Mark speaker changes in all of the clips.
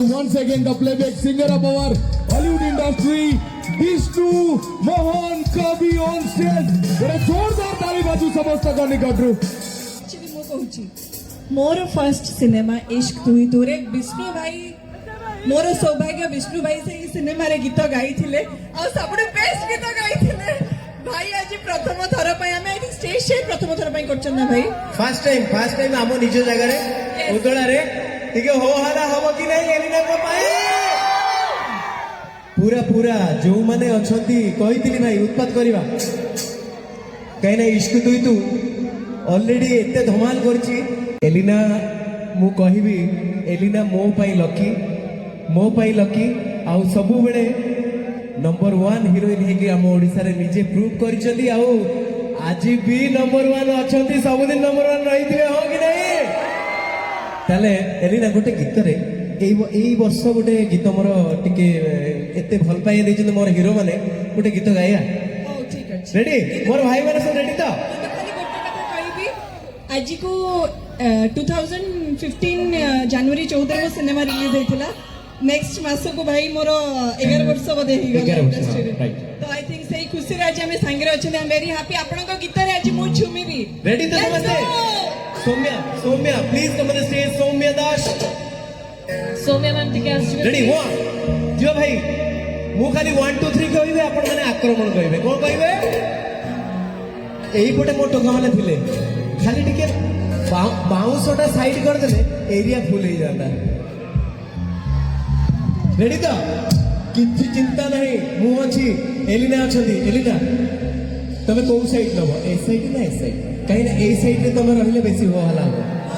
Speaker 1: Once again, the playback singer of our Hollywood industry, Vishnu Mohan Kavi on stage. बड़े जोरदार ताली बाजू समस्त का निकटरू.
Speaker 2: Actually, मैं कहूँची, मोर फर्स्ट सिनेमा इश्क तुई तोरे विष्णु भाई मोर सौभाग्य विष्णु भाई से सिनेमा रे गीत गाई थिले और सबडे बेस्ट गीत गाई थिले भाई आज प्रथम थर पय हमें आई थिंक स्टेज शे प्रथम थर पय करछन ना भाई
Speaker 3: फर्स्ट टाइम आम निज जगह रे उदड़ा रे टिके हो हला हबो कि नहीं एलिना को पाए पूरा पूरा जो माने अछंती कहितली भाई उत्पाद करबा कहिना इश्क तुई तू ऑलरेडी एते धमाल करची एलिना मु कहिबी एलिना मो पाई लकी आउ सबु बेले नंबर 1 हीरोइन हेगी आम ओडिसा रे निजे प्रूव करिसंदी आउ आज भी नंबर 1 अछंती सब दिन नंबर 1 रहिथिबे हो कि नहीं ताले एलिना गोटे गीत रे एई वर्ष गोटे गीत मोर टिके एते भल पाई देछन मोर हीरो माने गोटे गीत गाया
Speaker 2: ओ ठीक अछि
Speaker 3: रेडी मोर भाई माने सब रेडी तो
Speaker 2: खाली गोटे कथा कहबी आज को 2015 जनवरी 14 को सिनेमा रिलीज होइथिला नेक्स्ट मास को भाई मोर 11 वर्ष बदे ही गला इंडस्ट्री रे तो आई थिंक सही खुशी रे आज हमें संगे अछि आई एम वेरी हैप्पी आपन को गीत रे आज मु झुमी भी
Speaker 3: रेडी तो समझते Saumya please come on the stage Saumya Das
Speaker 2: Saumya ma'am टिके आसी
Speaker 3: रेडी 1 जियो भाई मु खाली 1 2 3 कहबे आपण माने आक्रमण कहबे कोन कहबे एई पटे मो टोका माने थिले खाली टिके बाउंसटा साइड कर देले एरिया फुल हो जाता रेडी तो किछि चिंता नहीं मु अछि एलिना अछंती एलिना तमे को साइड लबो ए साइड ना ए साइड कहीं ना ए साइड रे तमे रहिले बेसी हो हला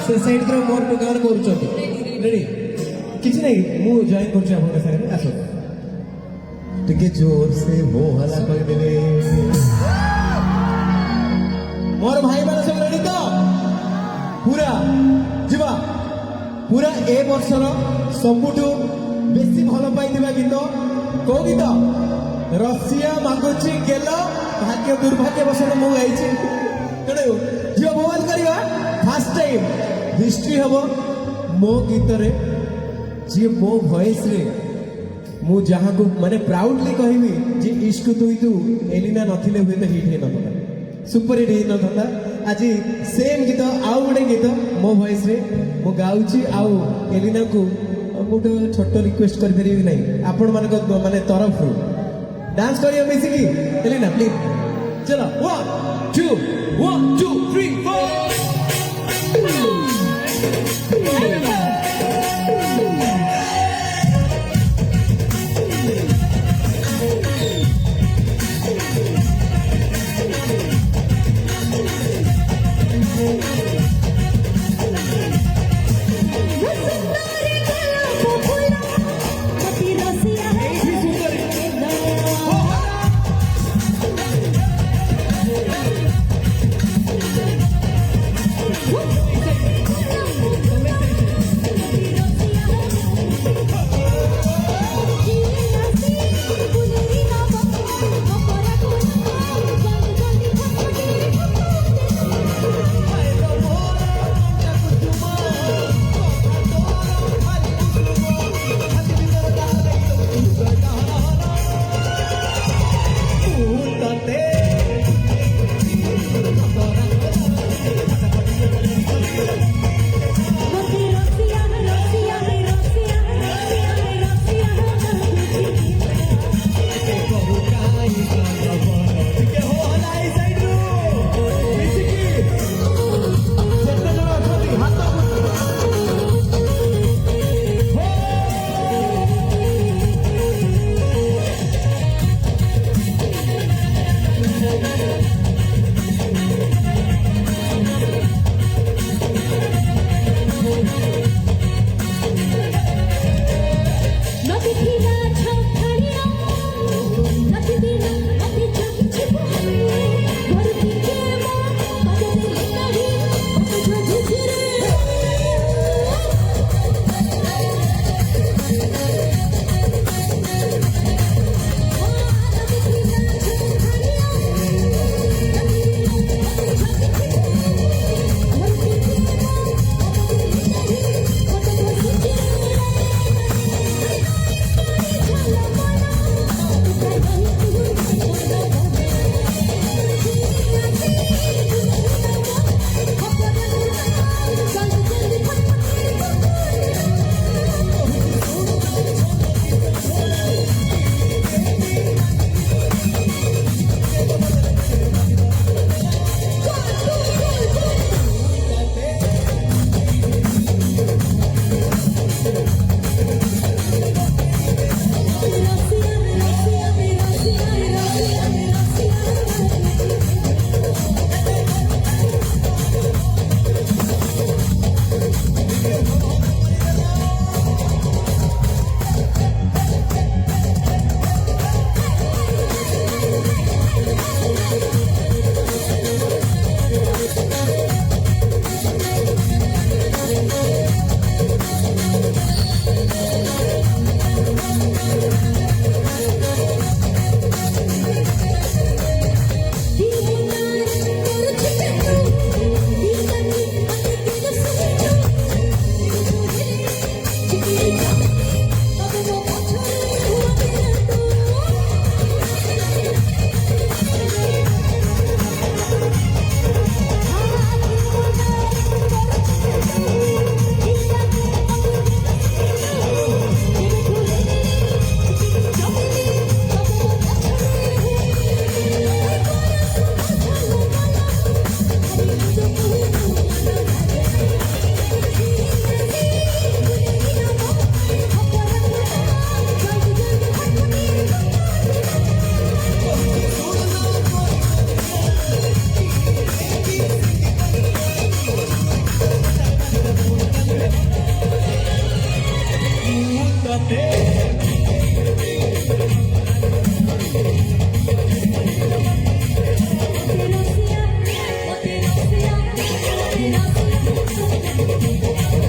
Speaker 3: से साइड रे मोर टोका करूछंती रेडी किछि नहीं मु जॉइन करछु आपन संगे आसो टिके जोर से हो हला कर देबे मोर भाई माने सब रेडी तो पूरा जीवा पूरा ए वर्षर सबुठू बेसी भल पाइथिबा गीत को गीत रसिया मागुची गेल भाग्य दुर्भाग्य बसत मु गाइछि तेणु जीव मोबाइल करवा फास्ट टाइम हिस्ट्री हबो मो गीत रे जी मो वॉइस रे मु जहां को माने प्राउडली कहबी जे इश्क तुई तू एलिना नथिले हुए तो हिट हे नथला सुपर हिट हे नथला आज सेम गीत आउ गोटे गीत मो वॉइस रे मु गाउची आउ एलिना को गोटे छोट रिक्वेस्ट कर परिबी नहीं आपण मानको माने तरफ रो डांस करियो मिसिकी एलिना प्लीज चलो 1 2 1 2 3 4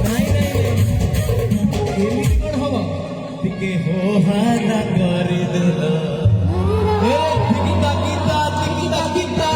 Speaker 3: ନାଇଁ ଏମିତି କଣ ହବ ଟିକେ ହୋ ହାନା କରିଦେଲ ଏ ଟିକିଟା ଗୀତା ଟିକିଟା ଗୀତା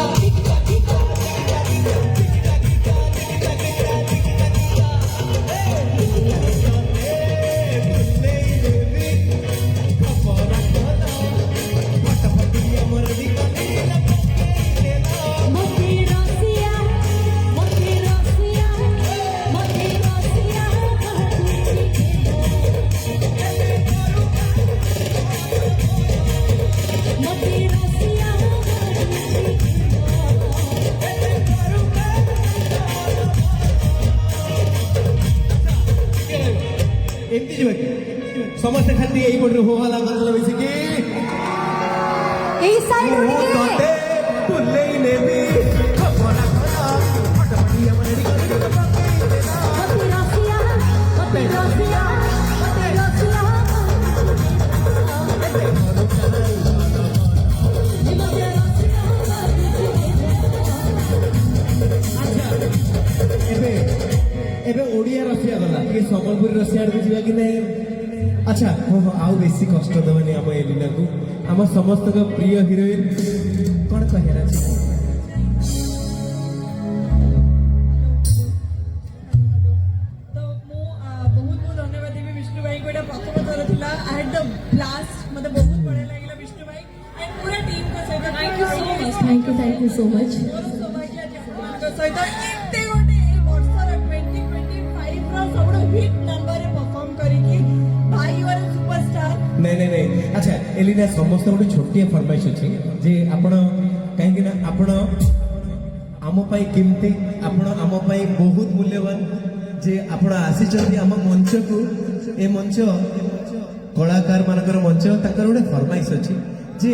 Speaker 3: ଏମିତି ଯିବା କି ସମସ୍ତେ ଖାଲି ଏଇପଟରେ ହୋ ହାଲା କରିଦେଲ ମିଶିକି
Speaker 4: এই সাইড
Speaker 3: ମୁଁ ତତେ ବୁଲେଇ ନେବି ଖବର କର ଫଟଫଟି ଆମର ରେଡି କରିଦେଲ
Speaker 4: মতে রসিয়া মতে রসিয়া মতে রসিয়া
Speaker 3: ଏବେ ଏବେ ଓଡ଼ିଆ ରସିଆ ଗଲା ଟିକେ ସମ୍ବଲପୁରୀ ରସିଆ ଆଡ଼କୁ ଯିବା କି ନାହିଁ ଆଚ୍ଛା ହଁ ହଁ ଆଉ ବେଶୀ କଷ୍ଟ ଦେବାନି ଆମ ଏଲିନାକୁ ଆମ ସମସ୍ତଙ୍କ ପ୍ରିୟ ହିରୋଇନ୍ କ'ଣ କହିବାର ଅଛି
Speaker 2: ତ ମୁଁ ବହୁତ ବହୁତ ଧନ୍ୟବାଦ ଦେବି ବିଷ୍ଣୁ ଭାଇଙ୍କୁ ଏଇଟା ପ୍ରଥମ ଥର ଥିଲା ଆଇ ହ୍ୟାଡ୍ ଦ ବ୍ଲାଷ୍ଟ ମୋତେ ବହୁତ ବଢ଼ିଆ ଲାଗିଲା ବିଷ୍ଣୁ ଭାଇ ଏଣ୍ଡ ପୁରା ଟିମ୍ଙ୍କ ସହିତ thank you so much
Speaker 4: thank you
Speaker 2: ମୋର ସୌଭାଗ୍ୟ ଯେ ଆପଣମାନଙ୍କ ସହିତ ଏତେ ଗୋଟେ ଏଇ ବର୍ଷର 2025ର ସବୁଠୁ ହିଟ୍ ନମ୍ବରରେ ପରଫର୍ମ କରିକି ଭାଇ ୱାନ୍ ସୁପରଷ୍ଟାର
Speaker 3: ନାଇଁ ନାଇଁ ନାଇଁ ଆଚ୍ଛା ଏଲିନା ସମସ୍ତେ ଗୋଟେ ଛୋଟିଆ ଫରମାଇଶ ଅଛି ଯେ ଆପଣ କାହିଁକି ନା ଆପଣ ଆମ ପାଇଁ କେମିତି ଆପଣ ଆମ ପାଇଁ ବହୁତ ମୂଲ୍ୟବାନ ଯେ ଆପଣ ଆସିଛନ୍ତି ଆମ ମଞ୍ଚକୁ ଏ ମଞ୍ଚ କଳାକାର ମାନଙ୍କର ମଞ୍ଚ ତାଙ୍କର ଗୋଟେ ଫରମାଇଶ ଅଛି ଯେ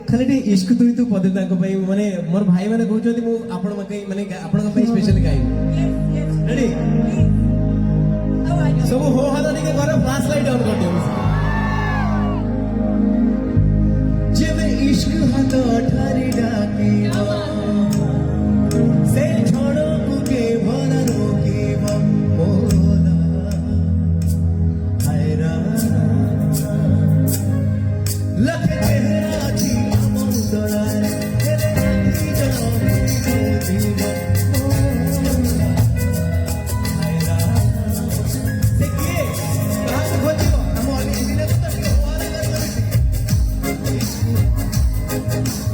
Speaker 3: ଖାଲି ଟିକେ ଇସ୍କ ତୁଇ ତୁ ପଦେ ତାଙ୍କ ପାଇଁ ମାନେ ମୋର ଭାଇମାନେ କହୁଛନ୍ତି ମୁଁ ଆପଣଙ୍କ ପାଇଁ ମାନେ ଆପଣଙ୍କ ପାଇଁ ସ୍ପେଶାଲି ଗାଇବି ରେଡି ସବୁ ହୋ ହାଲା ଟିକେ କର ଫ୍ଲାସ୍ ଲାଇଟ୍ ଅନ୍ କରିଦିଅ ଯେବେ ଇସ୍କ ହାତ ଠାରି ଡାକିବ ସେ ଝଡ଼କୁ କେବଳ ରୋକିବ ମୋର ହାୟରା ଲକ୍ଷେ ଚେହେରା ଅଛି ଆମ ଉଦରାରେ ହେଲେ ରାତି ଜମି ବୁଝିବ ହାୟରା ସେ କିଏ କାହାକୁ ଖୋଜିବ ଆମ ଅଲିଭିନାକୁ ତ ଟିକେ ହୱାଲା କରିଦେଉଛି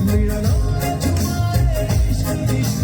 Speaker 3: ମିଳନ ଛୁଆରେ ଇସ୍କ ଇସ୍କ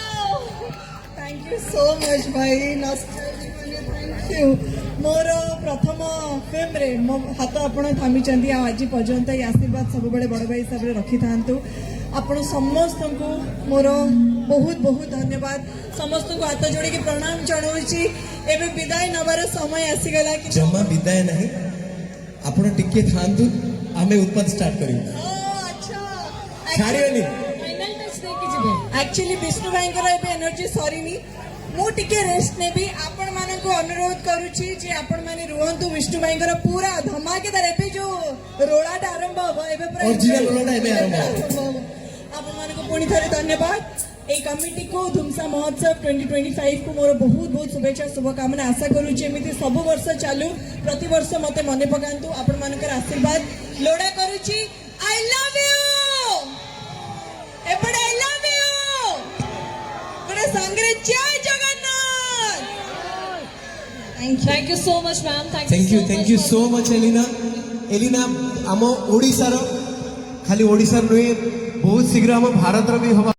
Speaker 2: थैंक यू सो मच भाई थैंक यू मोर प्रथम फिल्म रे मो हाथ आपण थामी चंदी आज पर्यंत ये आशीर्वाद सब बड़े बड़ भाई हिसाब से रखी था आपण समस्त को मोर बहुत बहुत धन्यवाद समस्त को हाथ जोड़ी के प्रणाम जनाऊँगी एवं विदाय नबार समय आसीगला कि
Speaker 3: जमा विदाय नहीं आपण टिके थांतु आमे उत्पाद स्टार्ट करियो छाड़ियोनी
Speaker 4: फाइनल टच देके जिबे
Speaker 2: एक्चुअली विष्णु भाई एबे एनर्जी सरीनी मु टिके रेस्ट नेबी आपण मानन को अनुरोध करूची जे आपण माने रुहंतु विष्णु भाई पूरा धमाकेदार एबे जो रोलाटा आरंभ हो एबे पूरा
Speaker 3: ओरिजिनल रोलाटा एबे आरंभ हो
Speaker 2: आपण माने को पुणी थरे धन्यवाद ए कमिटी को धुमसा महोत्सव 2025 को मोर बहुत बहुत शुभेच्छा शुभकामना आशा करूची एमिति सब वर्ष चालू प्रति वर्ष मते मने पकांतु आपण मानकर आशीर्वाद लोडा करूची आई लव यू एपड़े आई लव यू बड़े संग्रे जय Jagannath
Speaker 4: thank you so much ma'am
Speaker 3: thank you so much Elina आम ओडिसा रो खाली ओडिसा नुहे बहुत शीघ्र आम भारत रो भी हवा